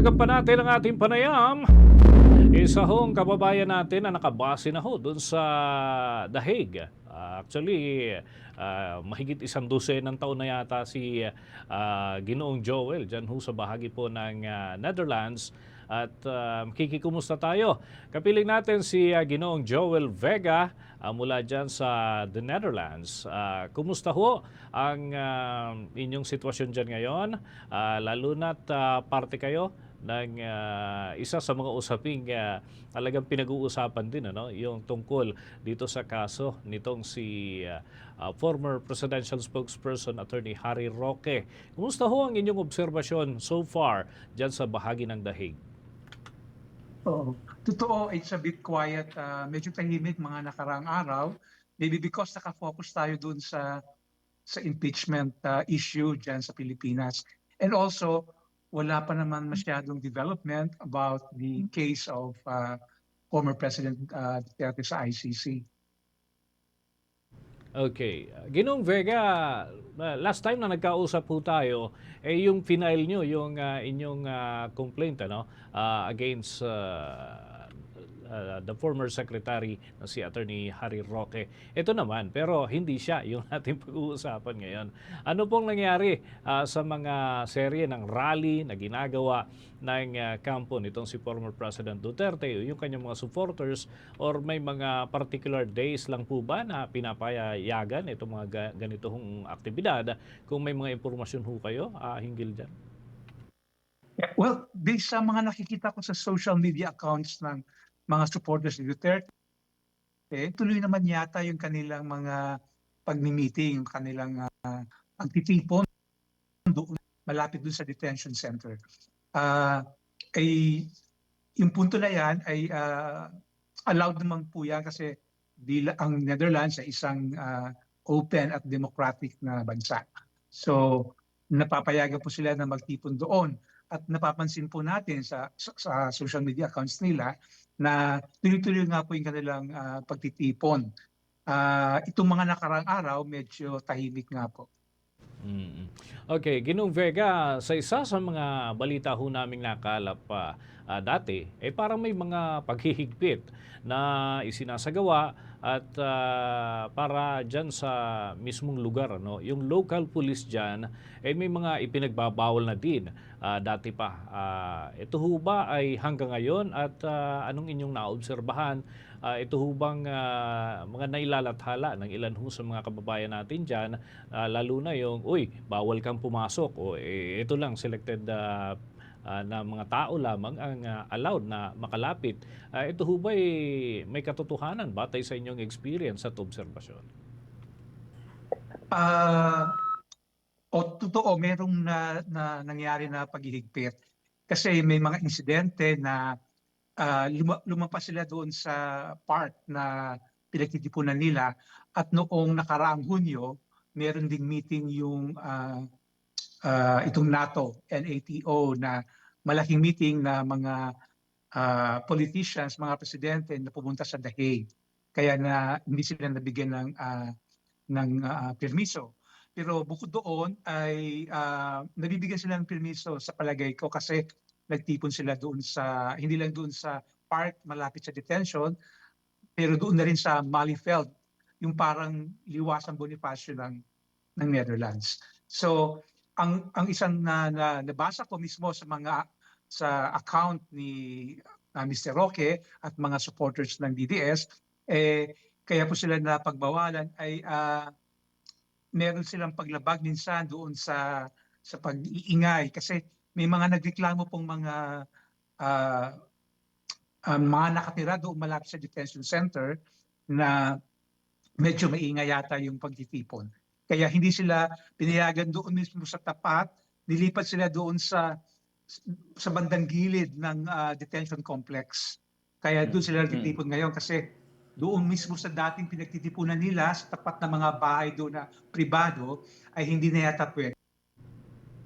Dagdagan pa natin ang ating panayam. Isa hong kababayan natin na nakabase na ho doon sa The Hague. Actually, mahigit 12 ng taon na yata si Ginoong Joel dyan ho sa bahagi po ng Netherlands. At kikikumusta tayo. Kapiling natin si Ginoong Joel Vega mula dyan sa the Netherlands. Kumusta ho ang inyong sitwasyon dyan ngayon? Lalo na't parte kayo ng isa sa mga usaping talagang pinag-uusapan din, ano, yung tungkol dito sa kaso nitong si former presidential spokesperson Attorney Harry Roque. Kumusta ho ang inyong obserbasyon so far dyan sa bahagi ng The Hague? Oo. Totoo, it's a bit quiet. Medyo tahimik mga nakaraang araw. Maybe because nakafocus tayo dun sa impeachment issue dyan sa Pilipinas. And also, wala pa naman masyadong development about the case of former President Duterte sa ICC. Okay. Ginoong Vega, last time na nagkausap po tayo, yung final nyo, yung inyong complaint, ano, against the former secretary na si Attorney Harry Roque. Ito naman, pero hindi siya yung ating pag-uusapan ngayon. Ano pong nangyari sa mga serye ng rally na ginagawa ng kampo nitong si former President Duterte, yung kanyang mga supporters, or may mga particular days lang po ba na pinapayagan itong mga ganitong aktibidad? Kung may mga impormasyon ho kayo hinggil dyan. Yeah, well, based sa mga nakikita ko sa social media accounts ng mga supporters ni Duterte, tuloy naman yata yung kanilang mga pagmi-meeting, yung kanilang pagtitipon doon, malapit doon sa detention center. Ay yung punto na yan ay allowed naman po yan kasi ang Netherlands ay isang open at democratic na bansa. So napapayagan po sila na magtipon doon. At napapansin po natin sa social media accounts nila na tuloy-tuloy nga po yung kanilang pagtitipon. Itong mga nakarang araw, medyo tahimik nga po. Mm. Okay, Ginoong Vega, sa isa sa mga balita ho naming nakalap dati, parang may mga paghihigpit na isinasagawa at para dyan sa mismong lugar, ano, yung local police dyan, may mga ipinagbabawal na din dati pa. Ito ho ba ay hanggang ngayon at anong inyong naobserbahan? Ito ho bang mga nailalathala ng ilan ho sa mga kababayan natin dyan, lalo na yung, uy, bawal kang pumasok, o ito lang, selected na mga tao lamang ang allowed na makalapit. Ito ho ba may katotohanan batay sa inyong experience at obserbasyon? Uh, totoo, merong nangyari na paghihigpit. Kasi may mga insidente na lumampas sila doon sa park na pinagtitipunan nila at noong nakaraang Hunyo, meron ding meeting yung itong NATO na malaking meeting na mga politicians, mga presidente na pumunta sa The Hague. Kaya na hindi sila nabigyan ng permiso. Pero bukod doon ay nabibigyan sila ng permiso sa palagay ko kasi nagtipon sila doon sa, hindi lang doon sa park malapit sa detention, pero doon na rin sa Malieveld, yung parang liwasang Bonifacio ng Netherlands. So, ang isang nabasa ko mismo sa account ni Mr. Roque at mga supporters ng DDS, kaya po sila napagbawalan ay meron silang paglabag minsan doon sa pag-iingay kasi may mga nagreklamo pong mga nakatira doon malapit sa detention center na medyo maingay yata yung pagtitipon. Kaya hindi sila pinayagan doon mismo sa tapat, nilipat sila doon sa bandang gilid ng detention complex. Kaya doon sila nagtitipon ngayon kasi doon mismo sa dating pinagtitipunan nila sa tapat ng mga bahay doon na pribado ay hindi na yata pwede.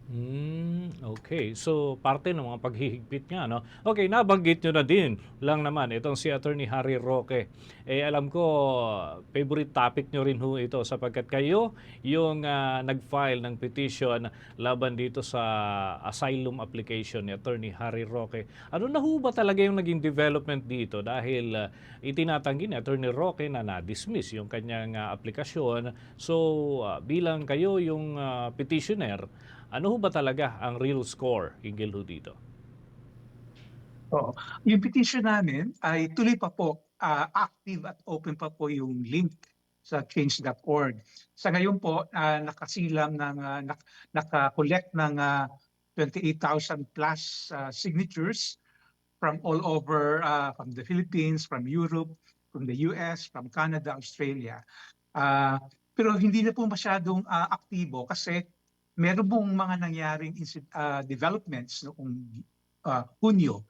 Okay. So, parte ng mga paghihigpit nga, 'no? Okay, nabanggit niyo na din lang naman itong si Attorney Harry Roque. Eh, alam ko favorite topic niyo rin ho ito sapagkat kayo yung, nag-file ng petition laban dito sa asylum application ni Attorney Harry Roque. Ano na ho ba talaga yung naging development dito dahil, itinatanggi ni Attorney Roque na na-dismiss yung kanyang, aplikasyon. So, bilang kayo yung, petitioner, ano ho ba talaga ang real score hinggil ho dito? Oo. Yung petition namin ay tuloy pa po, active at open pa po yung link sa change.org. Sa ngayon po, nakasilang ng, naka-collect ng 28,000 plus signatures from all over, from the Philippines, from Europe, from the US, from Canada, Australia. Ah, pero hindi na po masyadong aktibo kasi meron pong mga nangyaring developments noong Hunyo,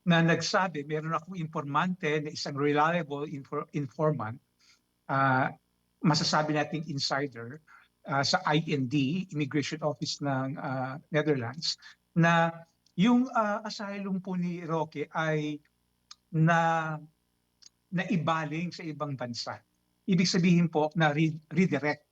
na nagsabi, meron akong informante na isang reliable informant, ah, masasabi nating insider, sa IND, Immigration Office ng Netherlands, na yung asylum po ni Roque ay na naibaling sa ibang bansa. Ibig sabihin po na redirect.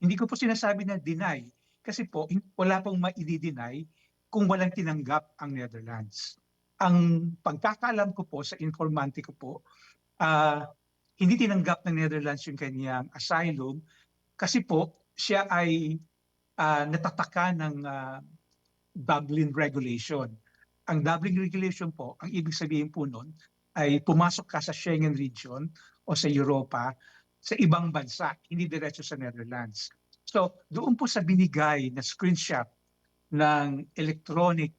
Hindi ko po sinasabi na deny kasi po wala pong ma-deny kung walang tinanggap ang Netherlands. Ang pagkakaalam ko po sa informante ko po, ah, hindi tinanggap ng Netherlands yung kanyang asylum kasi po siya ay natataka ng Dublin Regulation. Ang Dublin Regulation po, ang ibig sabihin po nun ay pumasok ka sa Schengen region o sa Europa sa ibang bansa, hindi diretso sa Netherlands. So doon po sa binigay na screenshot ng electronic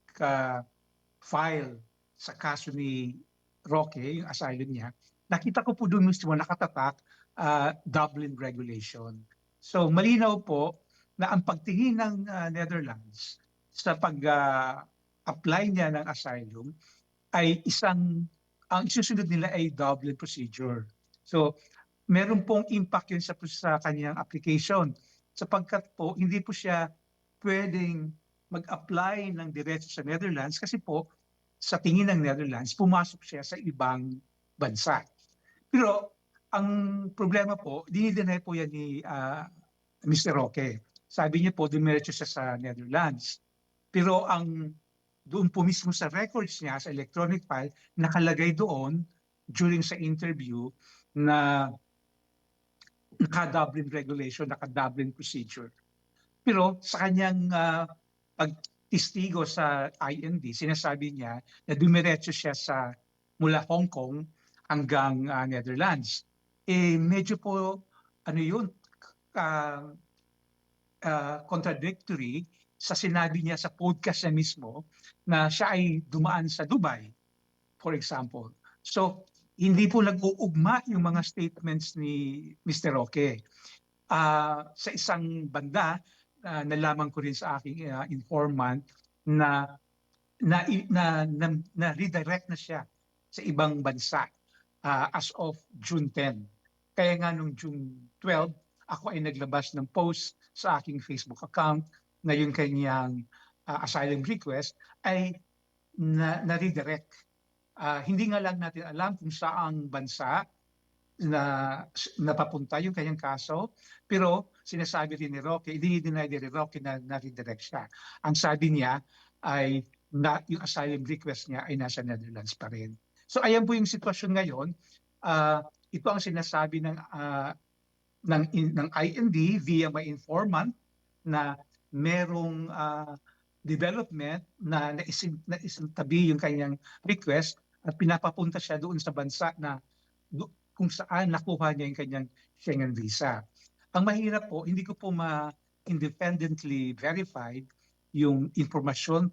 file sa kaso ni Roque, yung asylum niya, nakita ko po doon mismo nakatatak Dublin Regulation. So malinaw po na ang pagtingin ng Netherlands sa pag-apply niya ng asylum ay ang isusunod nila ay Dublin procedure. So meron pong impact yun sa kanyang application sapagkat po hindi po siya pwedeng mag-apply ng diretso sa Netherlands kasi po sa tingin ng Netherlands pumasok siya sa ibang bansa. Pero ang problema po, dinideny po yan ni Mr. Roque. Sabi niya po, dumiretso siya sa Netherlands. Pero doon po mismo sa records niya, sa electronic file, nakalagay doon during sa interview na naka-Dublin regulation, naka-Dublin procedure. Pero sa kanyang pagtistigo sa IND, sinasabi niya na dumiretso siya mula Hong Kong hanggang Netherlands. Medyo po, ano yun, contradictory sa sinabi niya sa podcast niya mismo na siya ay dumaan sa Dubai, for example. So, hindi po nag-uugma yung mga statements ni Mr. Roque. Sa isang banda, nalaman ko rin sa aking informant na redirect na siya sa ibang bansa as of June 10. Kaya nga nung June 12, ako ay naglabas ng post sa aking Facebook account na yung kanyang asylum request ay na-redirect. Hindi nga lang natin alam kung saang bansa na napapunta yung kanyang kaso, pero sinasabi rin ni Roque, i-deny ni Roque na na-redirect siya. Ang sabi niya ay yung asylum request niya ay nasa Netherlands pa rin. So ayan po yung sitwasyon ngayon. Ito ang sinasabi ng IND via my informant na merong development na naisintabi yung kanyang request at pinapapunta siya doon sa bansa na kung saan nakuha niya yung kanyang Schengen visa. Ang mahirap po, hindi ko po independently verified yung informasyon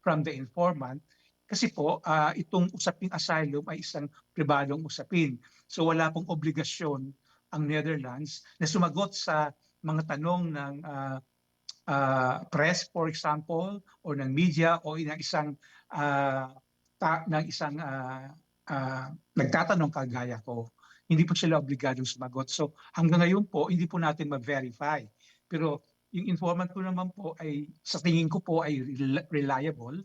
from the informant kasi po itong usaping asylum ay isang pribadong usapin. So wala pong obligasyon ang Netherlands na sumagot sa mga tanong ng press, for example, or ng media o ng isang nagtatanong kagaya ko. Hindi po sila obligadong sumagot. So hanggang ngayon po, hindi po natin ma-verify. Pero Yung informant ko naman po ay sa tingin ko po ay reliable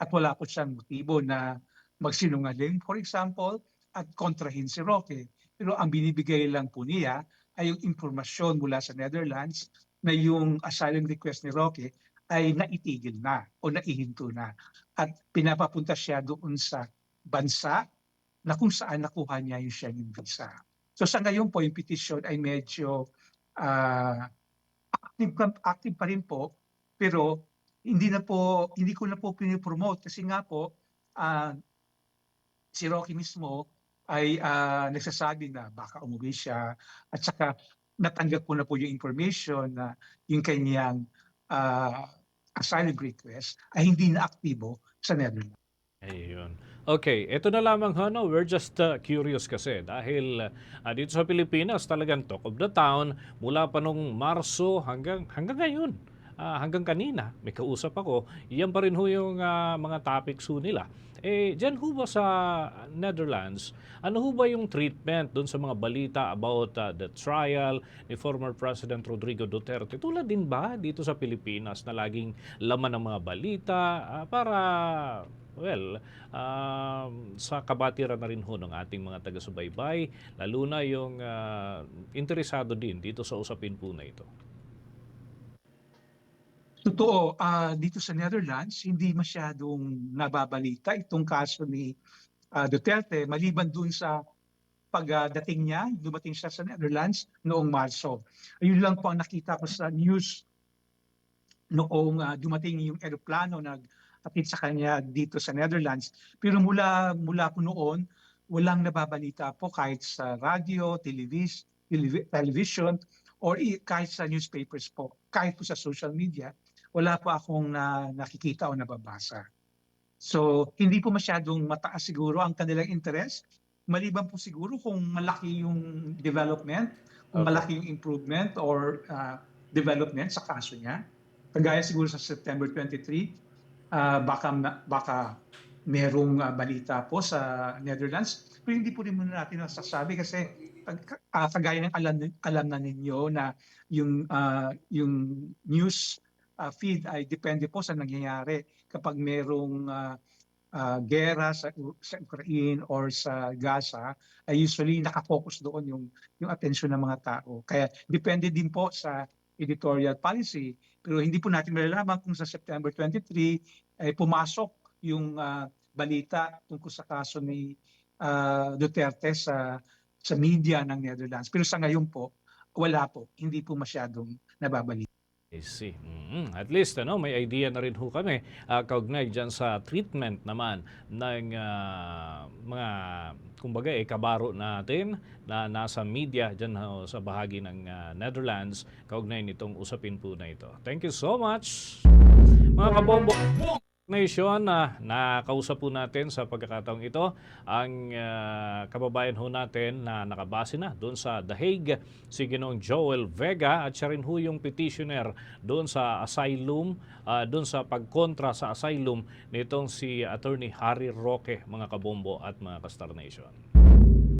at wala po siyang motibo na magsinungaling. For example, at kontrahin si Roque. Pero ang binibigay lang po niya ay yung impormasyon mula sa Netherlands na yung asylum request ni Roque ay naitigil na o naihinto na. At pinapapunta siya doon sa bansa na kung saan nakuha niya yung Schengen visa. So sa ngayon po, yung petition ay medyo ah, active pa rin po, pero hindi ko na po pinipromote kasi nga po ah, si Rocky mismo ay nagsasabi na baka umuwi siya at saka natanggap ko na po yung information na yung kanyang ah, asylum request ay hindi na aktibo sa Netherlands. Ayun. Okay, ito na lamang ho, no? We're just curious kasi dahil dito sa Pilipinas talagang talk of the town mula pa nung Marso hanggang ngayon. Hanggang kanina, may kausap ako, iyan pa rin ho yung mga topics ho nila. Dyan ho ba sa Netherlands, ano ho ba yung treatment doon sa mga balita about the trial ni former President Rodrigo Duterte? Tulad din ba dito sa Pilipinas na laging laman ng mga balita para, well, sa kabatiran na rin ho ng ating mga taga-subaybay, lalo na yung interesado din dito sa usapin po na ito? Totoo, dito sa Netherlands, hindi masyadong nababalita itong kaso ni Duterte maliban dun sa pagdating niya, dumating siya sa Netherlands noong Marso. Ayun lang po ang nakita ko sa news noong dumating yung eroplano nag-atid sa kanya dito sa Netherlands. Pero mula po noon, walang nababalita po kahit sa radio, television, or kahit sa newspapers po, kahit po sa social media, wala po akong nakikita o nababasa. So, hindi po masyadong mataas siguro ang kanilang interest. Maliban po siguro kung malaki yung development, kung Opo. malaki yung improvement or development sa kaso niya. Kagaya siguro sa September 23, baka merong balita po sa Netherlands. Pero hindi po rin muna natin nasasabi kasi kagaya ng alam na ninyo na yung news feed ay depende po sa nangyayari kapag merong gera sa Ukraine or sa Gaza, ay usually nakafocus doon yung atensyon ng mga tao. Kaya depende din po sa editorial policy. Pero hindi po natin malalaman kung sa September 23 ay pumasok yung balita tungkol sa kaso ni Duterte sa media ng Netherlands. Pero sa ngayon po, wala po. Hindi po masyadong nababalita. I see. At least may idea na rin ho kami kaugnay dyan sa treatment naman ng mga kumbaga kabaro natin na nasa media dyan ho, sa bahagi ng Netherlands kaugnay nitong usapin po na ito. Thank you so much mga kabombo Nation. Nakausap po natin sa pagkakataong ito ang kababayan ho natin na nakabase na doon sa The Hague, si Ginoong Joel Vega, at siya rin ho yung petitioner doon sa asylum, doon sa pagkontra sa asylum nitong si Attorney Harry Roque, mga kabombo at mga Kastar Nation.